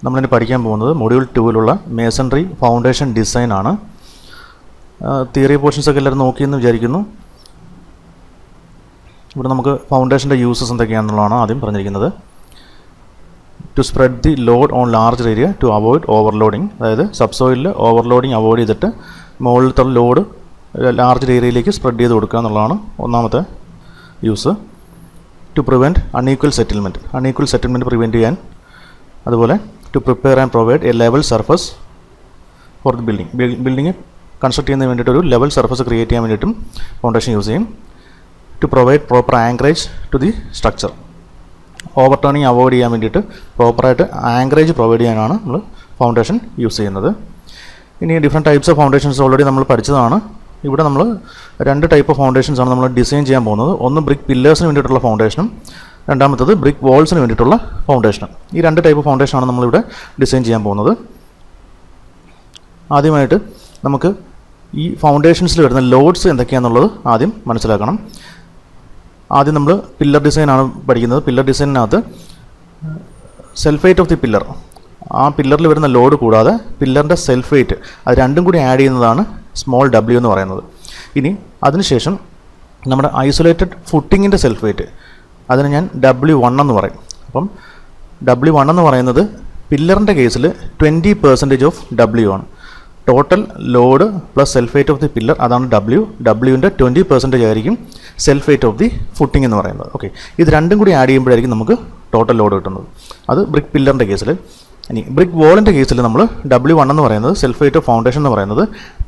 നമ്മളിനി പഠിക്കാൻ പോകുന്നത് മൊഡ്യൂൾ 2-ലുള്ള മേസൺറി ഫൗണ്ടേഷൻ ഡിസൈൻ ആണ്. തിയറി പോർഷൻസ് ഒക്കെ എല്ലാവരും നോക്കിയെന്ന് വിചാരിക്കുന്നു. ഇവിടെ നമുക്ക് ഫൗണ്ടേഷൻ്റെ യൂസസ് എന്തൊക്കെയാണെന്നുള്ളതാണ് ആദ്യം പറഞ്ഞിരിക്കുന്നത്. To spread the load on large area to avoid overloading, അതായത് സബ്സോയിലിൽ ഓവർലോഡിങ് അവോയ്ഡ് ചെയ്തിട്ട് മുകളിലത്തെ ലോഡ് ലാർജ് ഏരിയയിലേക്ക് സ്പ്രെഡ് ചെയ്ത് കൊടുക്കുക എന്നുള്ളതാണ് ഒന്നാമത്തെ use. To prevent unequal settlement prevent ചെയ്യാൻ, അതുപോലെ to prepare and provide a level surface for the building construct ചെയ്യുന്നതിന് വേണ്ടിയിട്ട് ഒരു ലെവൽ സർഫസ് ക്രിയേറ്റ് ചെയ്യാൻ വേണ്ടിയിട്ടും ഫൗണ്ടേഷൻ യൂസ് ചെയ്യും. To provide proper anchorage to the structure, overturning avoid ചെയ്യാൻ വേണ്ടിയിട്ട് പ്രോപ്പറായിട്ട് ആങ്കറേജ് പ്രൊവൈഡ് ചെയ്യാനാണ് നമ്മൾ ഫൗണ്ടേഷൻ യൂസ് ചെയ്യുന്നത്. ഇനി different types of foundations already നമ്മൾ പഠിച്ചതാണ്. ഇവിടെ നമ്മൾ 2 ടൈപ്പ് ഓഫ് ഫൗണ്ടേഷൻസ് ആണ് നമ്മൾ ഡിസൈൻ ചെയ്യാൻ പോകുന്നത്. ഒന്ന് ബ്രിക്ക് പില്ലേഴ്സിന് വേണ്ടിയിട്ടുള്ള ഫൗണ്ടേഷനും രണ്ടാമത്തത് ബ്രിക്ക് വാൾസിന് വേണ്ടിയിട്ടുള്ള ഫൗണ്ടേഷനും. ഈ 2 ടൈപ്പ് ഫൗണ്ടേഷനാണ് നമ്മളിവിടെ ഡിസൈൻ ചെയ്യാൻ പോകുന്നത്. ആദ്യമായിട്ട് നമുക്ക് ഈ ഫൗണ്ടേഷൻസിൽ വരുന്ന ലോഡ്സ് എന്തൊക്കെയാണെന്നുള്ളത് ആദ്യം മനസ്സിലാക്കണം. ആദ്യം നമ്മൾ പില്ലർ ഡിസൈനാണ് പഠിക്കുന്നത്. പില്ലർ ഡിസൈനിനകത്ത് self weight of the pillar, ആ പില്ലറിൽ വരുന്ന ലോഡ് കൂടാതെ പില്ലറിൻ്റെ സെൽഫ് വെയ്റ്റ്, അത് രണ്ടും കൂടി ആഡ് ചെയ്യുന്നതാണ് സ്മോൾ w എന്ന് പറയുന്നത്. ഇനി അതിനുശേഷം നമ്മുടെ ഐസൊലേറ്റഡ് ഫുട്ടിങ്ങിൻ്റെ സെൽഫ് വെയ്റ്റ്, അതിന് ഞാൻ W1 എന്ന് പറയും. അപ്പം W1 എന്ന് പറയുന്നത് പില്ലറിൻ്റെ കേസിൽ 20% ഓഫ് W ആണ്. Total load plus self weight of the pillar, അതാണ് Wൻ്റെ 20% ആയിരിക്കും self weight of the footing എന്ന് പറയുന്നത്. ഓക്കെ, ഇത് രണ്ടും കൂടി ആഡ് ചെയ്യുമ്പോഴായിരിക്കും നമുക്ക് ടോട്ടൽ ലോഡ് കിട്ടുന്നത്. അത് ബ്രിക്ക് പില്ലറിൻ്റെ കേസിൽ. ഇനി ബ്രിക്ക് വോളിൻ്റെ കേസിൽ നമ്മൾ W1 എന്ന് പറയുന്നത് സെൽഫ് വെയ്റ്റ് ഓഫ് ഫൗണ്ടേഷൻ എന്ന് പറയുന്നത്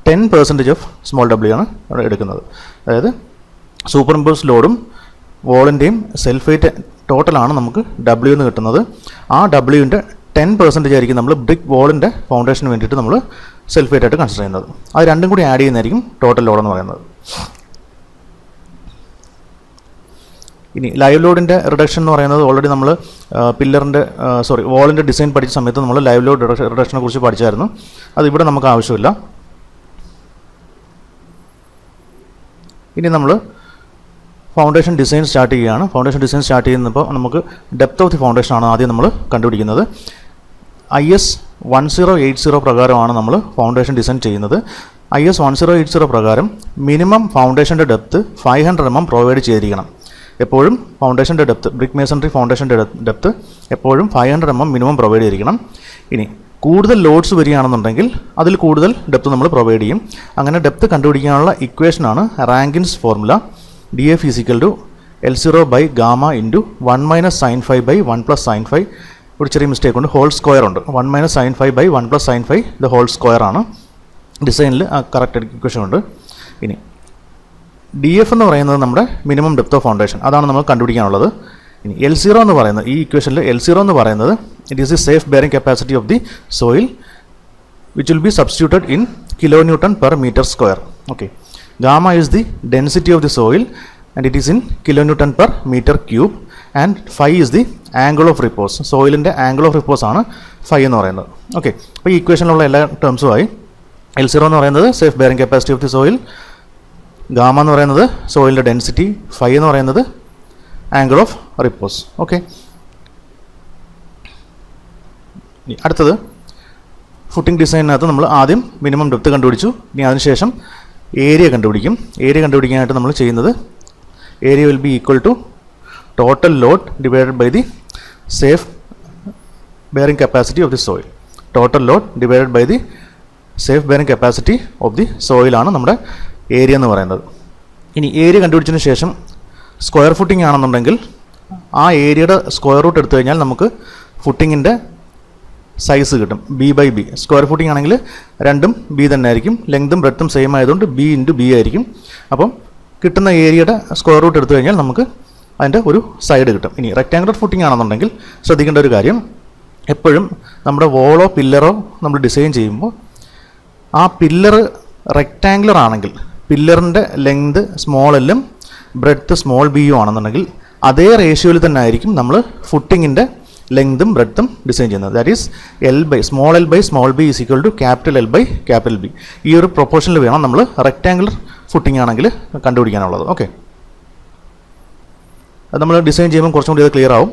10% ഓഫ് സ്മോൾ w ആണ് എടുക്കുന്നത്. അതായത് സൂപ്പർ ഇമ്പോസ് ലോഡും വോളിൻ്റെയും സെൽഫ് വെയ്റ്റ് ടോട്ടലാണ് നമുക്ക് W എന്ന് കിട്ടുന്നത്. ആ Wൻ്റെ 10% ആയിരിക്കും നമ്മൾ ബ്രിക്ക് വോളിൻ്റെ ഫൗണ്ടേഷന് വേണ്ടിയിട്ട് നമ്മൾ സെൽഫ് വെയ്റ്റ് ആയിട്ട് കൺസിഡർ ചെയ്യുന്നത്. അത് രണ്ടും കൂടി ആഡ് ചെയ്യുന്നതായിരിക്കും ടോട്ടൽ ലോഡ് എന്ന് പറയുന്നത്. ഇനി ലൈവ് ലോഡിൻ്റെ റിഡക്ഷൻ എന്ന് പറയുന്നത് ഓൾറെഡി നമ്മൾ വോളിൻ്റെ ഡിസൈൻ പഠിച്ച സമയത്ത് നമ്മൾ ലൈവ് ലോഡ് റിഡക്ഷനെ കുറിച്ച് പഠിച്ചായിരുന്നു. അതിവിടെ നമുക്ക് ആവശ്യമില്ല. ഇനി നമ്മൾ ഫൗണ്ടേഷൻ ഡിസൈൻ സ്റ്റാർട്ട് ചെയ്യുകയാണ്. ഫൗണ്ടേഷൻ ഡിസൈൻ സ്റ്റാർട്ട് ചെയ്യുന്നപ്പോൾ നമുക്ക് ഡെപ്ത് ഓഫ് ദി ഫൗണ്ടേഷൻ ആണ് ആദ്യം നമ്മൾ കണ്ടുപിടിക്കുന്നത്. IS 1080 പ്രകാരമാണ് നമ്മൾ ഫൗണ്ടേഷൻ ഡിസൈൻ ചെയ്യുന്നത്. IS 1080 പ്രകാരം മിനിമം ഫൗണ്ടേഷൻ്റെ ഡെപ്ത് 500 mm പ്രൊവൈഡ് ചെയ്തിരിക്കണം. എപ്പോഴും ഫൗണ്ടേഷൻ്റെ ഡെപ്ത്, ബ്രിക്ക് മേസൺറി ഫൗണ്ടേഷൻ്റെ ഡെപ്ത് എപ്പോഴും 500 mm മിനിമം പ്രൊവൈഡ് ചെയ്തിരിക്കണം. ഇനി കൂടുതൽ ലോഡ്സ് വരികയാണെന്നുണ്ടെങ്കിൽ അതിൽ കൂടുതൽ ഡെപ്ത് നമ്മൾ പ്രൊവൈഡ് ചെയ്യും. അങ്ങനെ ഡെപ്ത് കണ്ടുപിടിക്കാനുള്ള ഇക്വേഷനാണ് റാങ്കിൻസ് formula. DF = L0 by gamma into 1 - sin phi by 1 + sin phi. ഒരു ചെറിയ മിസ്റ്റേക്ക് ഉണ്ട്, ഹോൾ സ്ക്വയർ ഉണ്ട്. 1 - sin phi by 1 + sin phi the whole square ആണ്. ഡിസൈനിൽ ആ കറക്റ്റ് ഇക്വേഷൻ ഉണ്ട്. ഇനി DF എന്ന് പറയുന്നത് നമ്മുടെ മിനിമം ഡെപ്ത് ഓഫ് ഫൗണ്ടേഷൻ, അതാണ് നമ്മൾ കണ്ടുപിടിക്കാനുള്ളത്. ഇനി L0 എന്ന് പറയുന്നത്, ഈ ഇക്വേഷനിൽ L0 എന്ന് പറയുന്നത് it is the safe bearing capacity of the soil which will be substituted in kN/m². Okay, gamma is the density of the soil and it is in kN/m3 and phi is the angle of repose. സോയിലിൻ്റെ angle of repose ആണ് phi എന്ന് പറയുന്നത്. Okay, അപ്പോൾ ഈ ഇക്വേഷനിലുള്ള എല്ലാ ടേംസും ആയി. L0 എന്ന് പറയുന്നത് safe bearing capacity of the soil, gamma എന്ന് പറയുന്നത് സോയിലിൻ്റെ ഡെൻസിറ്റി, phi എന്ന് പറയുന്നത് ആംഗിൾ ഓഫ് റിപ്പോസ്. ഓക്കെ, അടുത്തത് ഫുട്ടിംഗ് ഡിസൈനിനകത്ത് നമ്മൾ ആദ്യം മിനിമം ഡെപ്ത് കണ്ടുപിടിച്ചു. ഇനി അതിനുശേഷം ഏരിയ കണ്ടുപിടിക്കും. ഏരിയ കണ്ടുപിടിക്കാനായിട്ട് നമ്മൾ ചെയ്യുന്നത് area will be equal to total load divided by the safe bearing capacity of the soil. Total load divided by the safe bearing capacity of the soil ആണ് നമ്മുടെ area എന്ന് പറയുന്നത്. ഇനി ഏരിയ കണ്ടുപിടിച്ചതിന് ശേഷം സ്ക്വയർ ഫുട്ടിംഗ് ആണെന്നുണ്ടെങ്കിൽ ആ ഏരിയയുടെ square root എടുത്തു കഴിഞ്ഞാൽ നമുക്ക് ഫുട്ടിങ്ങിൻ്റെ സൈസ് കിട്ടും. B/B. സ്ക്വയർ ഫുട്ടിംഗ് ആണെങ്കിൽ രണ്ടും B തന്നെ ആയിരിക്കും. ലെങ്തും ബ്രെഡ്ത്തും സെയിം ആയതുകൊണ്ട് B/B ആയിരിക്കും. അപ്പം കിട്ടുന്ന ഏരിയയുടെ സ്ക്വയർ റൂട്ട് എടുത്തു കഴിഞ്ഞാൽ നമുക്ക് അതിൻ്റെ ഒരു സൈഡ് കിട്ടും. ഇനി റെക്റ്റാങ്കുലർ ഫുട്ടിംഗ് ആണെന്നുണ്ടെങ്കിൽ ശ്രദ്ധിക്കേണ്ട ഒരു കാര്യം, എപ്പോഴും നമ്മുടെ വോളോ പില്ലറോ നമ്മൾ ഡിസൈൻ ചെയ്യുമ്പോൾ ആ പില്ലർ റെക്റ്റാങ്കുലർ ആണെങ്കിൽ പില്ലറിൻ്റെ ലെങ്ത് സ്മോൾ എല്ലും ബ്രെഡ്ത്ത് സ്മോൾ ബിയും ആണെന്നുണ്ടെങ്കിൽ അതേ റേഷ്യോയിൽ തന്നെ ആയിരിക്കും നമ്മൾ ഫുട്ടിങ്ങിൻ്റെ ലെങ്തും ബ്രെഡ്ത്തും ഡിസൈൻ ചെയ്യുന്നത്. That is small l by small b is equal to L by B. ഈ ഒരു പ്രൊപ്പോർഷനിൽ വേണം നമ്മൾ റെക്റ്റാങ്കുലർ ഫുട്ടിംഗ് ആണെങ്കിൽ കണ്ടുപിടിക്കാനുള്ളത്. ഓക്കെ, അത് നമ്മൾ ഡിസൈൻ ചെയ്യുമ്പോൾ കുറച്ചും കൂടി അത് ക്ലിയർ ആവും.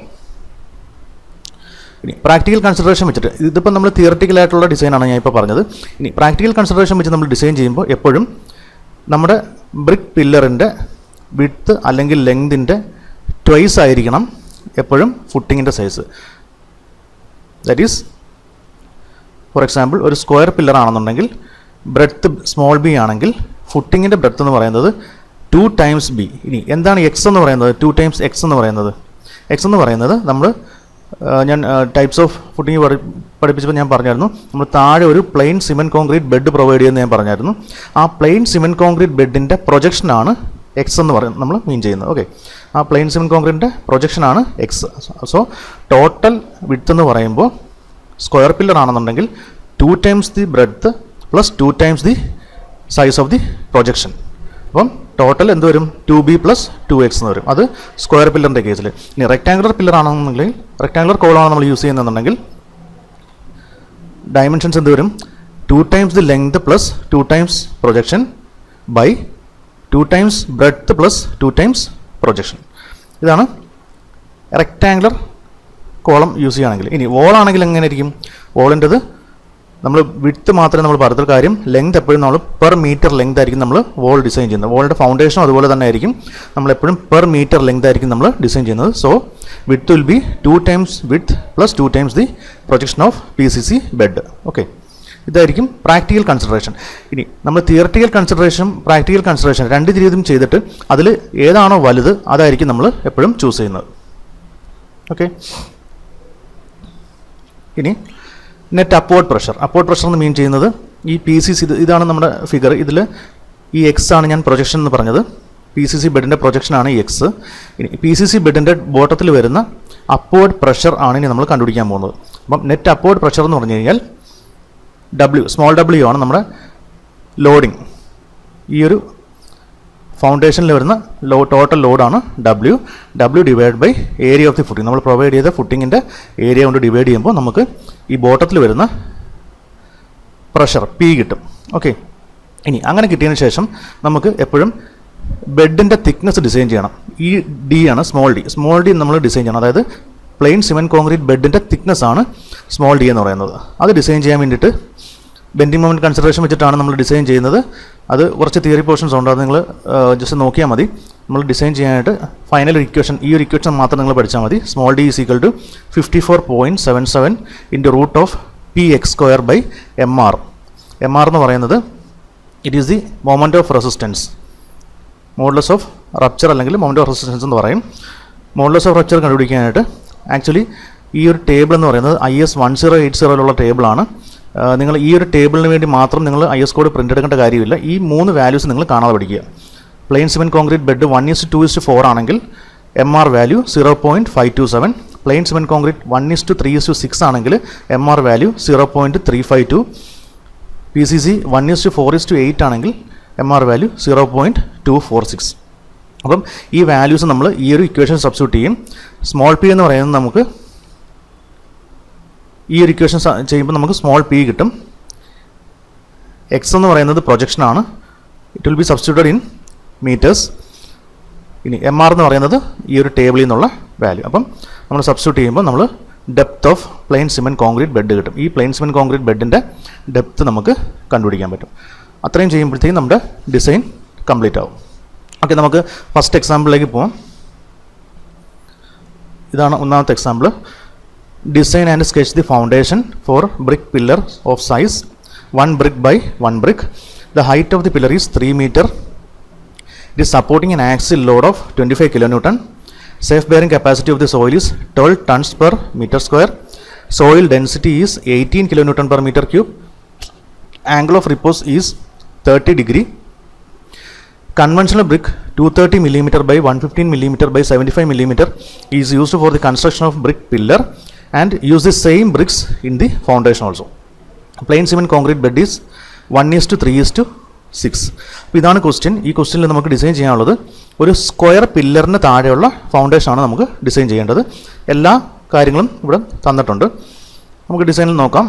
ഇനി പ്രാക്ടിക്കൽ കൺസിഡറേഷൻ വെച്ചിട്ട്, ഇതിപ്പോൾ നമ്മൾ തിയററ്റിക്കലായിട്ടുള്ള ഡിസൈനാണ് ഞാൻ ഇപ്പോൾ പറഞ്ഞത്. ഇനി പ്രാക്ടിക്കൽ കൺസിഡറേഷൻ വെച്ച് നമ്മൾ ഡിസൈൻ ചെയ്യുമ്പോൾ എപ്പോഴും നമ്മുടെ ബ്രിക്ക് പില്ലറിൻ്റെ വിഡ്ത്ത് അല്ലെങ്കിൽ ലെങ്തിൻ്റെ ട്വൈസ് ആയിരിക്കണം എപ്പോഴും ഫുട്ടിങ്ങിൻ്റെ size. That is, for example, ഒരു സ്ക്വയർ പില്ലർ ആണെന്നുണ്ടെങ്കിൽ ബ്രെഡ്ത്ത് സ്മോൾ ബി ആണെങ്കിൽ ഫുട്ടിങ്ങിൻ്റെ ബ്രെഡ്ത്ത് എന്ന് പറയുന്നത് 2 times b. ഇനി എന്താണ് എക്സ് എന്ന് പറയുന്നത്? 2 times എക്സ് എന്ന് പറയുന്നത്, എക്സ് എന്ന് പറയുന്നത് ഞാൻ ടൈപ്സ് ഓഫ് ഫുട്ടിങ് പഠിപ്പിച്ചപ്പോൾ ഞാൻ പറഞ്ഞായിരുന്നു, നമ്മൾ താഴെ ഒരു plain cement concrete bed provide ചെയ്യുമെന്ന് ഞാൻ പറഞ്ഞായിരുന്നു. ആ പ്ലെയിൻ സിമെൻറ്റ് കോൺക്രീറ്റ് ബെഡിൻ്റെ പ്രൊജക്ഷനാണ് എക്സ് എന്ന് പറയുന്നത് നമ്മൾ മീൻ ചെയ്യുന്നത്. ഓക്കെ, ആ പ്ലെയിൻ സിമെൻറ്റ് കോൺക്രീറ്റിൻ്റെ പ്രൊജക്ഷനാണ് എക്സ്. സോ ടോട്ടൽ വിഡ്ത്ത് എന്ന് പറയുമ്പോൾ സ്ക്വയർ പില്ലർ ആണെന്നുണ്ടെങ്കിൽ 2 times the breadth plus 2 times the size of the projection. അപ്പം ടോട്ടൽ എന്ത് വരും? 2b പ്ലസ് 2x എന്ന് വരും. അത് സ്ക്വയർ പില്ലറിൻ്റെ കേസിൽ. ഇനി റെക്ടാങ്കുലർ പില്ലർ ആണെന്നുണ്ടെങ്കിൽ, റെക്ടാങ്കുലർ കോളമാണ് നമ്മൾ യൂസ് ചെയ്യുന്നതെന്നുണ്ടെങ്കിൽ ഡയമെൻഷൻസ് എന്ത് വരും? 2 times the length plus 2 times projection by 2 times breadth plus 2 times projection. ഇതാണ് റെക്ടാങ്കുലർ കോളം യൂസ് ചെയ്യുകയാണെങ്കിൽ. ഇനി വോൾ ആണെങ്കിൽ എങ്ങനെ ആയിരിക്കും? വോളിൻ്റെത് നമ്മൾ വിഡ്ത്ത് മാത്രമേ നമ്മൾ പറഞ്ഞ കാര്യം, ലെങ്ത് എപ്പോഴും നമ്മൾ പെർ മീറ്റർ ലെങ്ത് ആയിരിക്കും നമ്മൾ വോൾ ഡിസൈൻ ചെയ്യുന്നത്. വോളിൻ്റെ ഫൗണ്ടേഷനും അതുപോലെ തന്നെ ആയിരിക്കും, നമ്മളെപ്പോഴും പെർ മീറ്റർ ലെങ്ത് ആയിരിക്കും നമ്മൾ ഡിസൈൻ ചെയ്യുന്നത്. So width will be 2 times width plus 2 times the projection of PCC bed. Okay, ഇതായിരിക്കും പ്രാക്ടിക്കൽ കൺസിഡറേഷൻ. ഇനി നമ്മൾ തിയററ്റിക്കൽ കൺസിഡറേഷൻ, പ്രാക്ടിക്കൽ കൺസിഡറേഷൻ രണ്ട് രീതിയും ചെയ്തിട്ട് അതിൽ ഏതാണോ വലുത് അതായിരിക്കും നമ്മൾ എപ്പോഴും ചൂസ് ചെയ്യുന്നത്. ഓക്കെ, ഇനി net upward pressure. Upward pressure എന്ന് മീൻ ചെയ്യുന്നത് ഈ PCC, ഇതാണ് നമ്മുടെ ഫിഗർ. ഇതിൽ ഈ എക്സ് ആണ് ഞാൻ പ്രൊജക്ഷൻ എന്ന് പറഞ്ഞത്. PCC ബെഡിൻ്റെ പ്രൊജക്ഷനാണ് ഈ എക്സ്. ഇനി PCC ബെഡിൻ്റെ ബോട്ടത്തിൽ വരുന്ന അപ്വേർഡ് പ്രഷർ ആണ് ഇനി നമ്മൾ കണ്ടുപിടിക്കാൻ പോകുന്നത്. അപ്പം നെറ്റ് അപ്വേർഡ് പ്രഷർ എന്ന് പറഞ്ഞു കഴിഞ്ഞാൽ സ്മോൾ w ആണ് നമ്മുടെ ലോഡിങ്. ഈ ഒരു ഫൗണ്ടേഷനിൽ വരുന്ന ടോട്ടൽ ലോഡാണ് w divide by area of the footing. നമ്മൾ പ്രൊവൈഡ് ചെയ്ത ഫുട്ടിങ്ങിൻ്റെ ഏരിയ കൊണ്ട് ഡിവൈഡ് ചെയ്യുമ്പോൾ നമുക്ക് ഈ ബോട്ടത്തിൽ വരുന്ന പ്രഷർ P കിട്ടും. ഓക്കെ, ഇനി അങ്ങനെ കിട്ടിയതിന് ശേഷം നമുക്ക് എപ്പോഴും ബെഡിൻ്റെ തിക്നെസ് ഡിസൈൻ ചെയ്യണം. ഈ D ആണ് സ്മോൾ d നമ്മൾ ഡിസൈൻ ചെയ്യണം. അതായത് പ്ലെയിൻ സിമെൻറ്റ് കോൺക്രീറ്റ് ബെഡിൻ്റെ തിക്നെസ് ആണ് സ്മോൾ d എന്ന് പറയുന്നത്. അത് ഡിസൈൻ ചെയ്യാൻ വേണ്ടിയിട്ട് ബെൻഡിങ് മൊമെൻറ്റ് കൺസിഡറേഷൻ വെച്ചിട്ടാണ് നമ്മൾ ഡിസൈൻ ചെയ്യുന്നത്. അത് കുറച്ച് തിയറി പോർഷൻസ് ഉണ്ട്, അത് നിങ്ങൾ ജസ്റ്റ് നോക്കിയാൽ മതി. നമ്മൾ ഡിസൈൻ ചെയ്യാനായിട്ട് ഫൈനൽ ഇക്വേഷൻ, ഈ ഒരു ഇക്വേഷൻ മാത്രം നിങ്ങൾ പഠിച്ചാൽ മതി. Small d is equal to 54.77 into root of px² by mr. mr എന്ന് പറയുന്നത് it is the moment of resistance, modulus of rupture അല്ലെങ്കിൽ മൊമെൻറ്റ് ഓഫ് റെസിസ്റ്റൻസ് എന്ന് പറയും. മോഡുലസ് ഓഫ് റപ്ചർ കണ്ടുപിടിക്കാനായിട്ട് ആക്ച്വലി ഈ ഒരു ടേബിൾ എന്ന് പറയുന്നത് IS 1080 ടേബിളാണ്. നിങ്ങൾ ഈ ഒരു ടേബിളിന് വേണ്ടി മാത്രം നിങ്ങൾ IS കോഡ് പ്രിൻ്റ് എടുക്കേണ്ട കാര്യമില്ല. ഈ 3 വാല്യൂസ് നിങ്ങൾ കാണാതെ പഠിക്കുക. പ്ലെയിൻ സിമെൻറ്റ് കോൺക്രീറ്റ് ബെഡ് 1:2:4 ആണെങ്കിൽ MR value 0.527. Plain cement concrete 1:3:6 ആണെങ്കിൽ MR വാല്യൂ 0.352. PCC 1:4:8 ആണെങ്കിൽ MR വാല്യൂ 0.246. അപ്പം ഈ വാല്യൂസ് നമ്മൾ ഈ ഒരു ഇക്വേഷൻ സബ്സ്റ്റിറ്റ്യൂട്ട് ചെയ്യും. സ്മോൾ p എന്ന് പറയുന്നത് നമുക്ക് ഈ ഒരു ഇക്വേഷൻ ചെയ്യുമ്പോൾ നമുക്ക് സ്മോൾ p കിട്ടും. എക്സ് എന്ന് പറയുന്നത് പ്രൊജക്ഷനാണ്, it will be substituted in metres. ഇനി MR എന്ന് പറയുന്നത് ഈ ഒരു ടേബിളിൽ നിന്നുള്ള വാല്യൂ. അപ്പം നമ്മൾ സബ്സ്റ്റിറ്റ്യൂട്ട് ചെയ്യുമ്പോൾ നമ്മൾ depth of plain cement concrete bed കിട്ടും. ഈ പ്ലെയിൻ സിമെൻറ്റ് കോൺക്രീറ്റ് ബെഡിൻ്റെ ഡെപ്ത് നമുക്ക് കണ്ടുപിടിക്കാൻ പറ്റും. അത്രയും ചെയ്യുമ്പോഴത്തേക്കും നമ്മുടെ ഡിസൈൻ കംപ്ലീറ്റ് ആവും. ഓക്കെ, നമുക്ക് ഫസ്റ്റ് എക്സാമ്പിളിലേക്ക് പോകാം. ഇതാണ് ഒന്നാമത്തെ example. Design and sketch the foundation for brick pillar of size 1 brick by 1 brick. The height of the pillar is 3 meter. It is supporting an axial load of 25 kilonewton. Safe bearing capacity of the soil is 12 tons per meter square. Soil density is 18 kilonewton per meter cube. Angle of repose is 30 degree. Conventional brick 230 mm by 115 mm by 75 mm is used for the construction of brick pillar and use the same bricks in the foundation also. Plain cement concrete bed is 1:3:6. അപ്പോൾ ഇതാണ് question. ഈ ക്വസ്റ്റ്യനിൽ നമുക്ക് design ചെയ്യാനുള്ളത് ഒരു square പില്ലറിന് താഴെയുള്ള ഫൗണ്ടേഷനാണ് നമുക്ക് design ചെയ്യേണ്ടത്. എല്ലാ കാര്യങ്ങളും ഇവിടെ തന്നിട്ടുണ്ട്. നമുക്ക് ഡിസൈനിൽ നോക്കാം.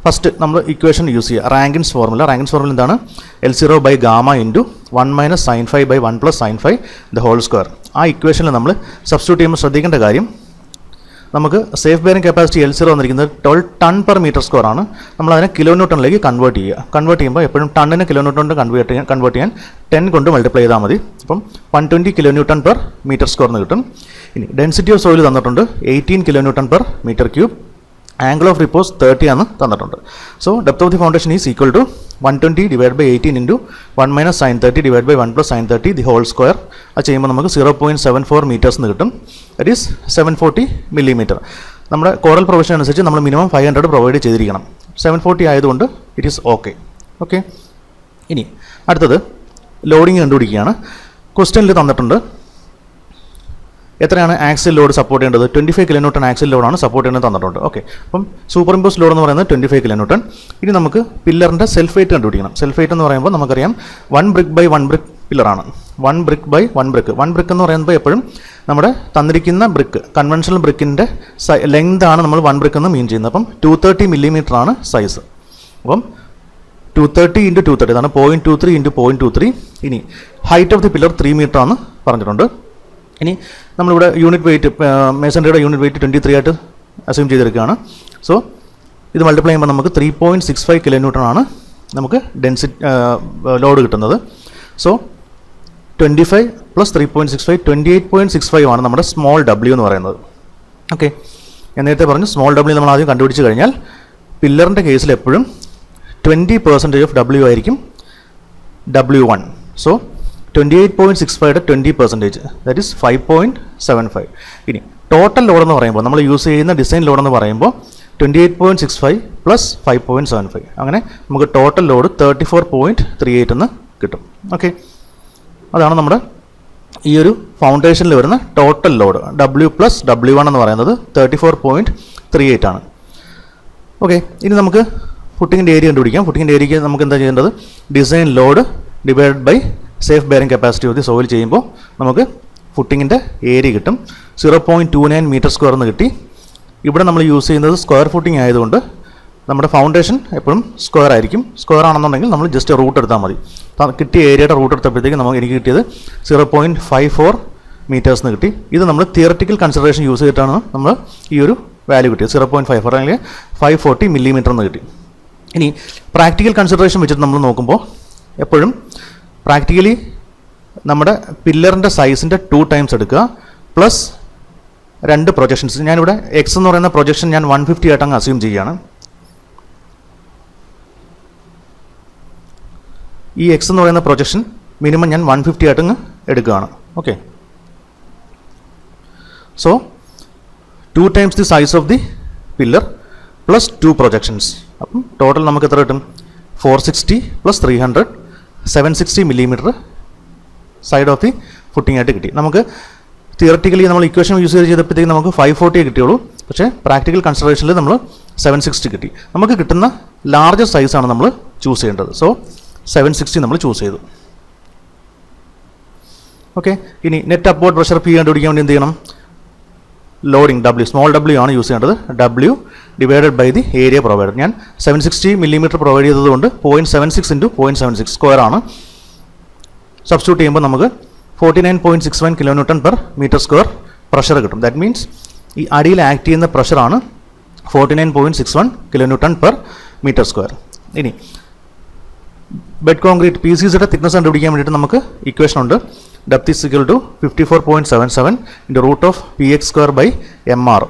ഫസ്റ്റ് നമ്മൾ ഇക്വേഷൻ യൂസ് ചെയ്യുക, റാങ്കിൻസ് ഫോർമുല. റാങ്കിൻസ് ഫോർമുല എന്താണ്? L0 by gamma into 1 - sin phi by 1 + sin phi the whole square. ആ ഇക്വേഷനിൽ നമ്മൾ സബ്സ്റ്റിറ്റ്യൂട്ട് ചെയ്യുമ്പോൾ ശ്രദ്ധിക്കേണ്ട കാര്യം, നമുക്ക് സേഫ് ബെയറിംഗ് കപ്പാസിറ്റി L0 വന്നിരിക്കുന്നത് 12 ടൺ പെർ മീറ്റർ സ്ക്വയർ ആണ്. നമ്മളതിനെ കിലോ ന്യൂട്ടണിലേക്ക് കൺവേർട്ട് ചെയ്യുക. കൺവേർട്ട് ചെയ്യുമ്പോൾ എപ്പോഴും ടണ്ണിനെ കിലോ ന്യൂട്ടൺ കൊണ്ട് കൺവേർട്ട് ചെയ്യാൻ 10 കൊണ്ട് മൾട്ടിപ്ലൈ ചെയ്താൽ മതി. അപ്പം 120 kilo newton per metre square എന്ന് കിട്ടും. ഇനി ഡെൻസിറ്റി ഓഫ് സോയിൽ തന്നിട്ടുണ്ട് 18 kilo newton per metre cube. Angle of repose 30 ആണ് തന്നിട്ടുണ്ട്. So depth of the foundation is equal to 120 divide by 18 into 1 minus sine 30 divide by 1 plus sign 30 the whole square. അത് ചെയ്യുമ്പോൾ നമുക്ക് 0.74 metres എന്ന് കിട്ടും. That is 740 millimetre. നമ്മുടെ coral provision അനുസരിച്ച് നമ്മൾ മിനിമം 500 പ്രൊവൈഡ് ചെയ്തിരിക്കണം. 740 ആയതുകൊണ്ട് ഇറ്റ് ഈസ് ഓക്കെ. ഓക്കെ, ഇനി അടുത്തത് ലോഡിങ് കണ്ടുപിടിക്കുകയാണ്. ക്വസ്റ്റ്യനിൽ തന്നിട്ടുണ്ട് എത്രയാണ് ആക്സിൽ ലോഡ് സപ്പോർട്ട് ചെയ്യേണ്ടത്. 25 കിലോ ന്യൂട്ടൺ ആക്സിൽ ലോഡാണ് സപ്പോർട്ട് ചെയ്യുന്നത് തന്നിട്ടുണ്ട്. ഓക്കെ, അപ്പം സൂപ്പർ ഇമ്പോസ് ലോഡ് എന്ന് പറയുന്നത് 25 കിലോ ന്യൂട്ടൺ. ഇനി നമുക്ക് പില്ലറിൻ്റെ സെൽഫ് വെയിറ്റ് കണ്ടുപിടിക്കണം. സെൽഫ് വെയിറ്റ് എന്ന് പറയുമ്പോൾ നമുക്കറിയാം 1 ബ്രിക്ക് ബൈ 1 ബ്രിക്ക് പില്ലറാണ്. 1 ബ്രിക്ക് ബൈ 1 ബ്രിക്ക്. 1 ബ്രിക്ക് എന്ന് പറയുമ്പോൾ എപ്പോഴും നമ്മുടെ തന്നിരിക്കുന്ന ബ്രിക്ക് കൺവെൻഷണൽ ബ്രിക്കിൻ്റെ ലെങ്ത് ആണ് നമ്മൾ 1 ബ്രിക്ക് എന്ന് മീൻ ചെയ്യുന്നത്. അപ്പം 230 മില്ലിമീറ്റർ ആണ് സൈസ്. അപ്പം 230 ഇൻറ്റു 230 ഇതാണ് 0.23 ഇൻറ്റു 0.23. ഇനി height of the pillar 3 metre ആണ് പറഞ്ഞിട്ടുണ്ട്. ഇനി നമ്മളിവിടെ യൂണിറ്റ് വെയിറ്റ് മേസൺറിയുടെ യൂണിറ്റ് വെയിറ്റ് 23 ആയിട്ട് അസ്യൂം ചെയ്തെടുക്കുകയാണ്. സോ ഇത് മൾട്ടിപ്ലൈ ചെയ്യുമ്പോൾ നമുക്ക് 3.65 കിലോ ന്യൂട്ടൺ ആണ് നമുക്ക് ഡെൻസിറ്റി ലോഡ് കിട്ടുന്നത്. സോ 25 പ്ലസ് 3.65 28.65 ആണ് നമ്മുടെ സ്മോൾ ഡബ്ല്യു എന്ന് പറയുന്നത്. ഓക്കെ, ഞാൻ നേരത്തെ പറഞ്ഞു സ്മോൾ ഡബ്ല്യു നമ്മൾ ആദ്യം കണ്ടുപിടിച്ച് കഴിഞ്ഞാൽ പില്ലറിൻ്റെ കേസിൽ എപ്പോഴും 20% ഓഫ് ഡബ്ല്യു ആയിരിക്കും W1. So 28.65 20%, that is 5.75. ഇനി ടോട്ടൽ ലോഡ് എന്ന് പറയുമ്പോൾ നമ്മൾ യൂസ് ചെയ്യുന്ന ഡിസൈൻ ലോഡ് എന്ന് പറയുമ്പോൾ 28.65 പ്ലസ് 5.75, അങ്ങനെ നമുക്ക് ടോട്ടൽ ലോഡ് 34.38 എന്ന് കിട്ടും. ഓക്കെ, അതാണ് നമ്മുടെ ഈ ഒരു ഫൗണ്ടേഷനിൽ വരുന്ന total load. W plus W1 എന്ന് പറയുന്നത് 34.38 ആണ്. ഓക്കെ, ഇനി നമുക്ക് ഫുട്ടിങ്ങിൻ്റെ ഏരിയ കണ്ടുപിടിക്കാം. ഫുട്ടിങ്ങിൻ്റെ ഏരിയയ്ക്ക് നമുക്ക് എന്താ ചെയ്യേണ്ടത്, design load divide by safe bearing capacity of the soil ചെയ്യുമ്പോൾ നമുക്ക് ഫുട്ടിങ്ങിൻ്റെ ഏരിയ കിട്ടും. 0.29 മീറ്റർ സ്ക്വയർ എന്ന് കിട്ടി. ഇവിടെ നമ്മൾ യൂസ് ചെയ്യുന്നത് സ്ക്വയർ ഫുട്ടിംഗ് ആയതുകൊണ്ട് നമ്മുടെ ഫൗണ്ടേഷൻ എപ്പോഴും സ്ക്വയർ ആയിരിക്കും. സ്ക്വയർ ആണെന്നുണ്ടെങ്കിൽ നമ്മൾ ജസ്റ്റ് റൂട്ട് എടുത്താൽ മതി. കിട്ടിയ ഏരിയയുടെ റൂട്ട് എടുത്തപ്പോഴത്തേക്ക് എനിക്ക് കിട്ടിയത് 0.54 മീറ്റേഴ്സ് എന്ന് കിട്ടി. ഇത് നമ്മൾ തിയററ്റിക്കൽ കൺസിഡറേഷൻ യൂസ് ചെയ്തിട്ടാണ് നമ്മൾ ഈ ഒരു വാല്യൂ കിട്ടിയത്. 0.54 അല്ലെങ്കിൽ 540 മില്ലിമീറ്റർ എന്ന് കിട്ടി. ഇനി പ്രാക്ടിക്കൽ കൺസിഡറേഷൻ വെച്ചിട്ട് നമ്മൾ നോക്കുമ്പോൾ എപ്പോഴും പ്രാക്ടിക്കലി നമ്മുടെ പില്ലറിൻ്റെ സൈസിൻ്റെ 2 ടൈംസ് എടുക്കുക പ്ലസ് 2 പ്രൊജക്ഷൻസ്. ഞാനിവിടെ എക്സ് എന്ന് പറയുന്ന പ്രൊജക്ഷൻ ഞാൻ 150 ആയിട്ട് അങ്ങ് അസ്യൂം ചെയ്യുകയാണ്. ഈ എക്സ് എന്ന് പറയുന്ന പ്രൊജക്ഷൻ മിനിമം ഞാൻ 150 ആയിട്ട് അങ്ങ് എടുക്കുകയാണ്. Okay, so 2 times the size of the pillar plus 2 projections. അപ്പം ടോട്ടൽ നമുക്ക് എത്ര കിട്ടും, 460 plus 300 760 millimetre side of the footing ആയിട്ട് കിട്ടി. നമുക്ക് തിയററ്റിക്കലി നമ്മൾ ഇക്വേഷൻ യൂസ് ചെയ്തപ്പോഴത്തേക്ക് നമുക്ക് 540 കിട്ടിയുള്ളൂ. പക്ഷേ പ്രാക്ടിക്കൽ കൺസിഡറേഷനിൽ നമ്മൾ 760 കിട്ടി. നമുക്ക് കിട്ടുന്ന ലാർജർ സൈസാണ് നമ്മൾ ചൂസ് ചെയ്യേണ്ടത്. സോ 760 നമ്മൾ ചൂസ് ചെയ്തു. ഓക്കെ, ഇനി നെറ്റ് അപ്വേർഡ് പ്രഷർ P കണ്ടുപിടിക്കാൻ വേണ്ടി എന്ത് ചെയ്യണം, ലോഡിംഗ് W സ്മോൾ W ആണ് യൂസ് ചെയ്യേണ്ടത്. W divided by the area provided. ഞാൻ 760 മില്ലിമീറ്റർ പ്രൊവൈഡ് ചെയ്തതുകൊണ്ട് 0.76 ഇൻറ്റു 0.76 സ്ക്വയർ ആണ്. സബ്സ്റ്റിറ്റ്യൂട്ട് ചെയ്യുമ്പോൾ നമുക്ക് 49.61 kilo newton per metre square pressure കിട്ടും. ദാറ്റ് മീൻസ് ഈ അടിയിൽ ആക്ട് ചെയ്യുന്ന പ്രഷറാണ് 49.61 kilo newton per metre square. ഇനി ബെഡ് കോൺക്രീറ്റ് PCCയുടെ തിക്നെസ് കണ്ടുപിടിക്കാൻ വേണ്ടിയിട്ട് നമുക്ക് ഇക്വേഷൻ ഉണ്ട്. Depth is equal to 54.77 into root of PX square by MR.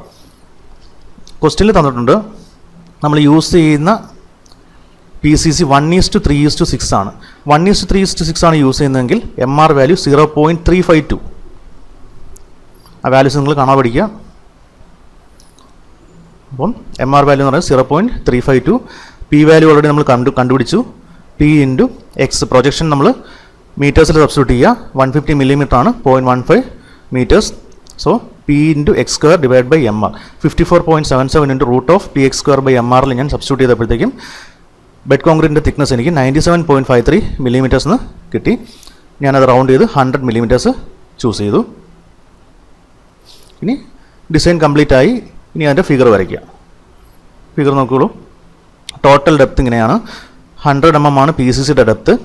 ക്വസ്റ്റ്യനിൽ തന്നിട്ടുണ്ട് നമ്മൾ യൂസ് ചെയ്യുന്ന PCC 1:3:6 ആണ്. 1:3:6 ആണ് യൂസ് ചെയ്യുന്നതെങ്കിൽ MR വാല്യൂ 0.352. ആ വാല്യൂസ് നിങ്ങൾ കാണാൻ പഠിക്കുക. അപ്പം MR വാല്യൂ എന്ന് പറയുന്നത് 0.352. P വാല്യൂ ഓൾറെഡി നമ്മൾ കണ്ടുപിടിച്ചു. P ഇൻറ്റു എക്സ് പ്രൊജക്ഷൻ നമ്മൾ മീറ്റേഴ്സിൽ സബ്സ്റ്റിറ്റ്യൂട്ട് ചെയ്യുക. 150 മില്ലിമീറ്റർ ആണ് 0.15 metres. So P into X square divide by MR 54.77 into root of PX square by MRൽ ഞാൻ സബ്സ്റ്റിറ്റ്യൂട്ട് ചെയ്തപ്പോഴത്തേക്കും ബെഡ് കോൺക്രീറ്റിൻ്റെ തിക്നെസ് എനിക്ക് 97.53 മില്ലിമീറ്റേഴ്സ് എന്ന് കിട്ടി. ഞാനത് റൗണ്ട് ചെയ്ത് 100 മില്ലിമീറ്റേഴ്സ് ചൂസ് ചെയ്തു. ഇനി ഡിസൈൻ കംപ്ലീറ്റ് ആയി. ഇനി അതിൻ്റെ ഫിഗർ വരയ്ക്കുക. ഫിഗർ നോക്കുകയുള്ളൂ. ടോട്ടൽ ഡെപ്ത് ഇങ്ങനെയാണ്. 100 mm ആണ് PCCയുടെ ഡെപ്ത്.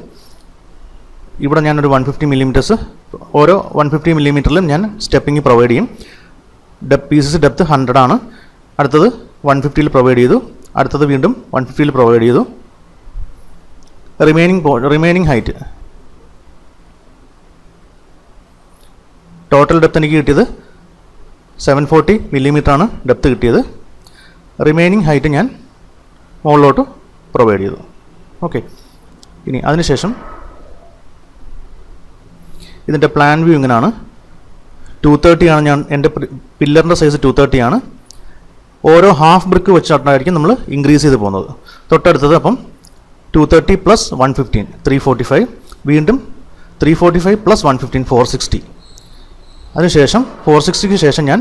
ഇവിടെ ഞാനൊരു 150 മില്ലിമീറ്റേഴ്സ് ഓരോ 150 മില്ലിമീറ്ററിലും ഞാൻ സ്റ്റെപ്പിംഗ് പ്രൊവൈഡ് ചെയ്യും. പി സി സി ഡെപ്ത് 100 ആണ്. അടുത്തത് 150 പ്രൊവൈഡ് ചെയ്തു. അടുത്തത് വീണ്ടും 150 പ്രൊവൈഡ് ചെയ്തു. റിമൈനിങ് ഹൈറ്റ് ടോട്ടൽ ഡെപ്ത് എനിക്ക് കിട്ടിയത് 740 mm ആണ് ഡെപ്ത് കിട്ടിയത്. റിമൈനിങ് ഹൈറ്റ് ഞാൻ മുകളിലോട്ട് പ്രൊവൈഡ് ചെയ്തു. ഓക്കെ, ഇനി അതിനുശേഷം ഇതിൻ്റെ പ്ലാൻ വ്യൂ ഇങ്ങനെയാണ്. 230 ആണ് ഞാൻ എൻ്റെ പില്ലറിൻ്റെ സൈസ് 230 ആണ്. ഓരോ ഹാഫ് ബ്രിക്ക് വെച്ചിട്ടായിരിക്കും നമ്മൾ ഇൻക്രീസ് ചെയ്ത് പോകുന്നത്. തൊട്ടടുത്തത് അപ്പം 230 + 115 345, വീണ്ടും 345 + 115 460. അതിനുശേഷം 460ക്ക് ശേഷം ഞാൻ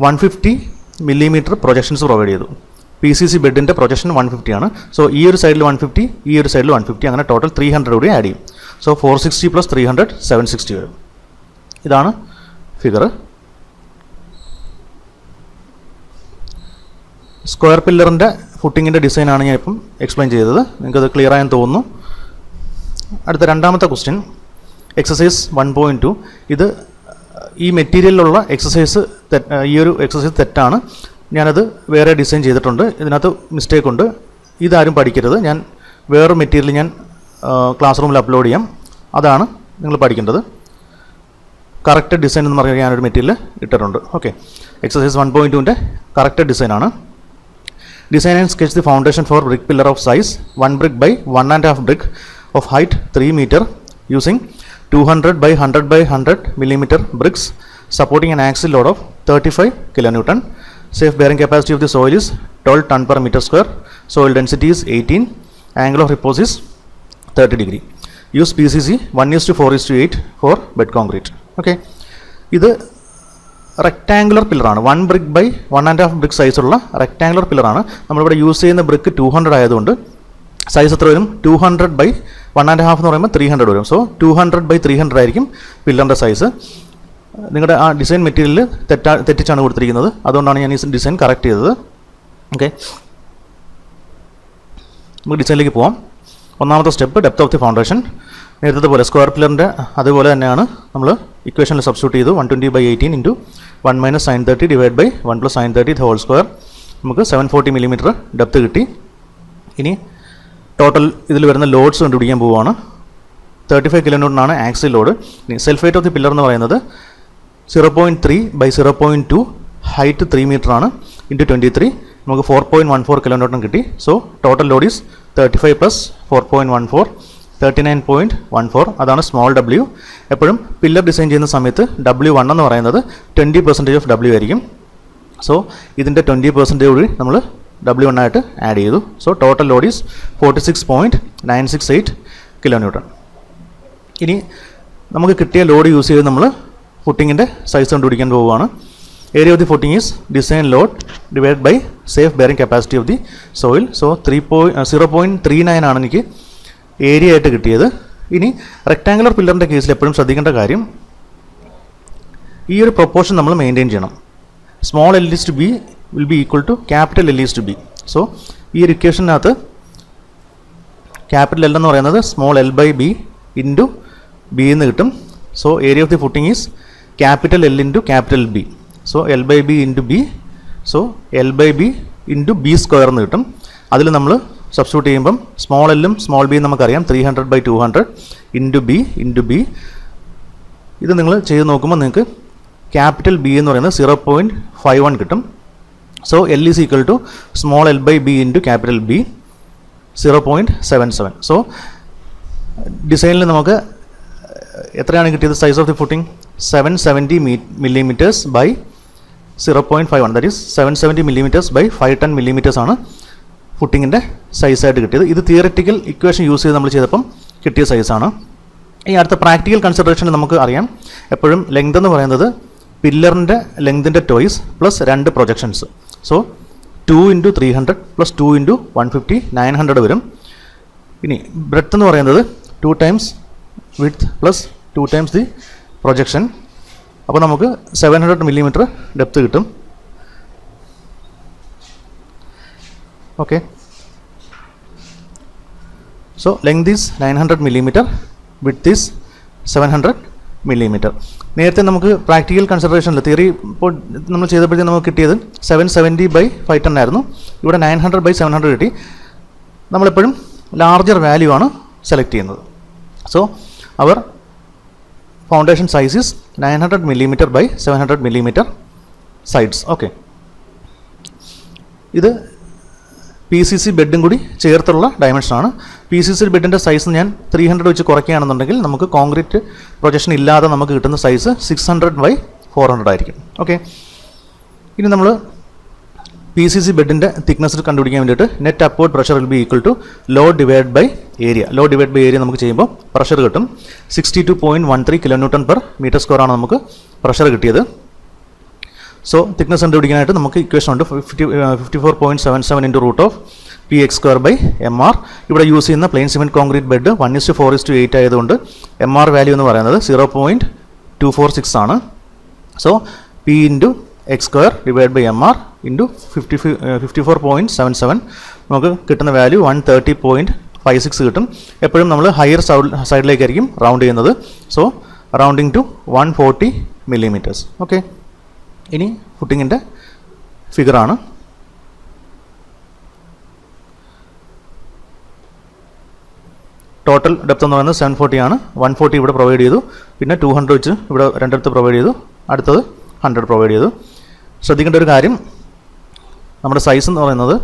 150 mm പ്രൊജക്ഷൻസ് പ്രൊവൈഡ് ചെയ്തു. പി സി സി ബെഡിൻ്റെ പ്രൊജക്ഷൻ 150 ആണ്. സോ ഈ ഒരു സൈഡിൽ 150, ഈ ഒരു സൈഡിൽ 150, അങ്ങനെ ടോട്ടൽ 300 കൂടി ആഡ് ചെയ്യും. സോ 460 + 300 760 വരും. ഇതാണ് ഫിഗർ. സ്ക്വയർ പില്ലറിൻ്റെ ഫുട്ടിങ്ങിൻ്റെ ഡിസൈനാണ് ഞാൻ ഇപ്പം എക്സ്പ്ലെയിൻ ചെയ്തത്. നിങ്ങൾക്കത് ക്ലിയർ ആയെന്ന് തോന്നുന്നു. അടുത്ത രണ്ടാമത്തെ ക്വസ്റ്റ്യൻ, എക്സസൈസ് 1.2. ഇത് ഈ മെറ്റീരിയലിലുള്ള എക്സസൈസ് ഈ ഒരു എക്സസൈസ് തെറ്റാണ്. ഞാനത് വേറെ ഡിസൈൻ ചെയ്തിട്ടുണ്ട്. ഇതിനകത്ത് മിസ്റ്റേക്ക് ഉണ്ട്. ഇതാരും പഠിക്കരുത്. ഞാൻ വേറൊരു മെറ്റീരിയൽ ഞാൻ ക്ലാസ് റൂമിൽ അപ്ലോഡ് ചെയ്യാം. അതാണ് നിങ്ങൾ പഠിക്കേണ്ടത്. കറക്റ്റ് ഡിസൈൻ എന്ന് പറഞ്ഞാൽ ഞാനൊരു മെറ്റീരിയൽ ഇട്ടിട്ടുണ്ട്. ഓക്കെ, എക്സസൈസ് 1.2ൻ്റെ കറക്റ്റ് ഡിസൈനാണ്. Design and sketch the foundation for brick pillar of size 1 brick by 1.5 brick of height 3 meter using 200 by 100 by 100 millimeter bricks supporting an axle load of 35 kilonewton. Safe bearing capacity of the soil is 12 ton per meter square. Soil density is 18. Angle of repose is 30 degree. Use PCC 1:4:8 for bed concrete. Okay, ഇത് rectangular പില്ലറാണ്. 1 brick by 1.5 brick സൈസുള്ള rectangular പില്ലറാണ്. നമ്മളിവിടെ use ചെയ്യുന്ന brick 200 ആയതുകൊണ്ട് size എത്ര വരും? 200 by 1.5 എന്ന് പറയുമ്പോൾ 300 വരും. സോ 200 by 300 ആയിരിക്കും പില്ലറിൻ്റെ സൈസ്. നിങ്ങളുടെ ആ ഡിസൈൻ മെറ്റീരിയൽ തെറ്റിച്ചാണ് കൊടുത്തിരിക്കുന്നത്. അതുകൊണ്ടാണ് ഞാൻ ഈ ഡിസൈൻ കറക്റ്റ് ചെയ്തത്. ഓക്കെ, നമുക്ക് ഡിസൈനിലേക്ക് പോവാം. ഒന്നാമത്തെ step, depth of the foundation. നേരത്തെ പോലെ സ്ക്വയർ പില്ലറിൻ്റെ അതുപോലെ തന്നെയാണ് നമ്മൾ ഇക്വേഷനിൽ സബ്സ്റ്റിറ്റ്യൂട്ട് ചെയ്തു. 120/18 × 1 - sin 30 / 1 + sin 30 the whole square. നമുക്ക് 740 mm ഡെപ്ത് കിട്ടി. ഇനി ടോട്ടൽ ഇതിൽ വരുന്ന ലോഡ്സ് കണ്ടുപിടിക്കാൻ പോവുകയാണ്. 35 kN ആണ് ആക്സിൽ ലോഡ്. ഇനി self weight of the pillar എന്ന് പറയുന്നത് 0.3/0.2, ഹൈറ്റ് 3 മീറ്റർ ആണ്. × 23 നമുക്ക് 4.14 kN കിട്ടി. So total Lord is 35 + 4.14 39.14. അതാണ് സ്മോൾ w. എപ്പോഴും പില്ലർ ഡിസൈൻ ചെയ്യുന്ന സമയത്ത് W1 എന്ന് പറയുന്നത് 20% ഓഫ് W ആയിരിക്കും. സോ ഇതിൻ്റെ 20% കൂടി നമ്മൾ W1 ആയിട്ട് ആഡ് ചെയ്തു. So total Lord is 46.968 kN. ഇനി നമുക്ക് കിട്ടിയ ലോഡ് യൂസ് ചെയ്ത് നമ്മൾ ഫുട്ടിങ്ങിൻ്റെ സൈസ് കണ്ടുപിടിക്കാൻ പോവുകയാണ്. Area of the footing is design load divide by safe bearing capacity of the soil. So 0.39 ആണ് എനിക്ക് ഏരിയ ആയിട്ട് കിട്ടിയത്. ഇനി റെക്ടാങ്കുലർ പില്ലറിൻ്റെ കേസിൽ എപ്പോഴും ശ്രദ്ധിക്കേണ്ട കാര്യം, ഈ ഒരു പ്രൊപ്പോർഷൻ നമ്മൾ മെയിൻറ്റെയിൻ ചെയ്യണം. Small L is to B will be equal to capital L is to B. So ഈ ഒരു ഇക്വേഷനകത്ത് ക്യാപിറ്റൽ L എന്ന് പറയുന്നത് സ്മോൾ L/B ഇൻറ്റു B എന്ന് കിട്ടും. So area of the footing is capital L into capital B. So L/B into B. So L/B into B² എന്ന് കിട്ടും. അതിൽ നമ്മൾ സബ്സ്റ്റിറ്റ്യൂട്ട് ചെയ്യുമ്പം സ്മോൾ എല്ലും സ്മോൾ ബിയും നമുക്കറിയാം. 300/200 ഇൻറ്റു ബി. ഇത് നിങ്ങൾ ചെയ്ത് നോക്കുമ്പോൾ നിങ്ങൾക്ക് ക്യാപിറ്റൽ B എന്ന് പറയുന്നത് 0.51 കിട്ടും. So L is equal to small L/B into capital B 0.77. So ഡിസൈനിൽ നമുക്ക് എത്രയാണ് കിട്ടിയത്? Size of the footing 770 mm by 0.51. That is 770 mm by 510 mm ആണ് ഫുട്ടിങ്ങിൻ്റെ സൈസായിട്ട് കിട്ടിയത്. ഇത് തിയററ്റിക്കൽ ഇക്വേഷൻ യൂസ് ചെയ്ത് നമ്മൾ ചെയ്തപ്പം കിട്ടിയ സൈസാണ്. ഈ അടുത്ത പ്രാക്ടിക്കൽ കൺസിഡറേഷൻ നമുക്ക് അറിയാം. എപ്പോഴും ലെങ്ത് എന്ന് പറയുന്നത് പില്ലറിൻ്റെ ലെങ്തിൻ്റെ ടോയ്സ് പ്ലസ് 2 പ്രൊജക്ഷൻസ്. സോ 2 × 300 + 2 × 150 900 വരും. ഇനി ബ്രെഡ്ത്ത് എന്ന് പറയുന്നത് 2 times width + 2 times the projection. അപ്പോൾ നമുക്ക് 700 mm ഡെപ്ത് കിട്ടും. Okay, so length is 900 mm, width is 700 millimeter. നേരത്തെ നമുക്ക് പ്രാക്ടിക്കൽ കൺസിഡറേഷനിൽ തിയറി ഇപ്പോൾ നമ്മൾ ചെയ്തപ്പോഴത്തേക്ക് നമുക്ക് കിട്ടിയത് 770/510 ആയിരുന്നു. ഇവിടെ 900/700 കിട്ടി. നമ്മളെപ്പോഴും ലാർജർ വാല്യൂ ആണ് സെലക്ട് ചെയ്യുന്നത്. So our foundation size is 900 mm/700 mm sides. Okay, ഇത് PCC ബെഡും കൂടി ചേർത്തുള്ള ഡയമെൻഷനാണ്. PCC ബെഡിൻ്റെ സൈസ് ഞാൻ 300 വെച്ച് കുറയ്ക്കുകയാണെന്നുണ്ടെങ്കിൽ നമുക്ക് കോൺക്രീറ്റ് പ്രൊജക്ഷൻ ഇല്ലാതെ നമുക്ക് കിട്ടുന്ന സൈസ് 600/400 ആയിരിക്കും. ഓക്കെ, ഇനി നമ്മൾ PCC ബെഡിൻ്റെ തിക്നെസ് കണ്ടുപിടിക്കാൻ വേണ്ടിയിട്ട് net upward pressure will be equal to load divide by area. Load divide by area നമുക്ക് ചെയ്യുമ്പോൾ പ്രഷർ കിട്ടും. 62.13 kN/m² ആണ് നമുക്ക് പ്രഷർ കിട്ടിയത്. സോ തിക്നെസ് കണ്ടുപിടിക്കാനായിട്ട് നമുക്ക് ഇക്വേഷൻ ഉണ്ട്. 54.77 × √px²/mr. ഇവിടെ യൂസ് ചെയ്യുന്ന പ്ലെയിൻ സിമെൻറ്റ് കോൺക്രീറ്റ് ബെഡ് 1:4:8 ആയതുകൊണ്ട് MR വാല്യൂ എന്ന് പറയുന്നത് 0.246 ആണ്. So P × x² divide by MR × 54.77 നമുക്ക് കിട്ടുന്ന വാല്യൂ 130.56 കിട്ടും. എപ്പോഴും നമ്മൾ ഹയർ സൈഡിലേക്കായിരിക്കും റൗണ്ട് ചെയ്യുന്നത്. So rounding to 140 mm. Okay, ഇനി ഫുട്ടിങ്ങിൻ്റെ ഫിഗറാണ്. ടോട്ടൽ ഡെപ്ത് എന്ന് പറയുന്നത് 740 ആണ്. 140 ഇവിടെ പ്രൊവൈഡ് ചെയ്തു, പിന്നെ 200 വെച്ച് ഇവിടെ രണ്ടിടത്ത് പ്രൊവൈഡ് ചെയ്തു, അടുത്തത് 100 പ്രൊവൈഡ് ചെയ്തു. ശ്രദ്ധിക്കേണ്ട ഒരു കാര്യം, നമ്മുടെ സൈസ് എന്ന് പറയുന്നത്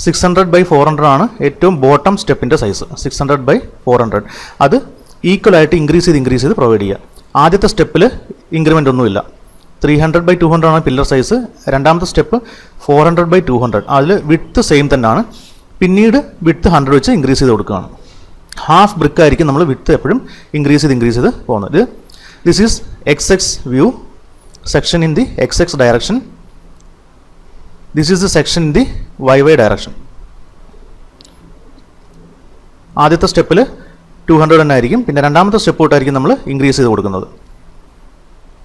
600/400 ആണ് ഏറ്റവും ബോട്ടം സ്റ്റെപ്പിൻ്റെ സൈസ്. 600/400 അത് ഈക്വലായിട്ട് ഇൻക്രീസ് ചെയ്ത് പ്രൊവൈഡ് ചെയ്യുക. ആദ്യത്തെ സ്റ്റെപ്പിൽ ഇൻക്രിമെൻ്റ് ഒന്നുമില്ല. 300/200 ആണ് പില്ലർ സൈസ്. രണ്ടാമത്തെ സ്റ്റെപ്പ് 400/200, അതിൽ വിഡ്ത്ത് സെയിം തന്നെയാണ്. പിന്നീട് വിഡ്ത്ത് 100 വെച്ച് ഇൻക്രീസ് ചെയ്ത് കൊടുക്കുകയാണ്. ഹാഫ് ബ്രിക്ക് ആയിരിക്കും നമ്മൾ വിഡ്ത്ത് എപ്പോഴും ഇൻക്രീസ് ചെയ്ത് പോകുന്നത്. This is XX view section in the XX direction. This is the section in the YY direction. ആദ്യത്തെ സ്റ്റെപ്പിൽ 200 തന്നെ ആയിരിക്കും, പിന്നെ രണ്ടാമത്തെ സ്റ്റെപ്പ് തൊട്ടായിരിക്കും നമ്മൾ ഇൻക്രീസ് ചെയ്ത് കൊടുക്കുന്നത്.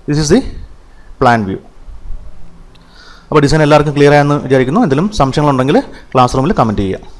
This is the plan view. അപ്പോൾ ഡിസൈൻ എല്ലാവർക്കും ക്ലിയർ ആയെന്ന് വിചാരിക്കുന്നു. എന്തെങ്കിലും സംശയങ്ങളുണ്ടെങ്കിൽ ക്ലാസ് റൂമിൽ കമൻറ്റ് ചെയ്യുക.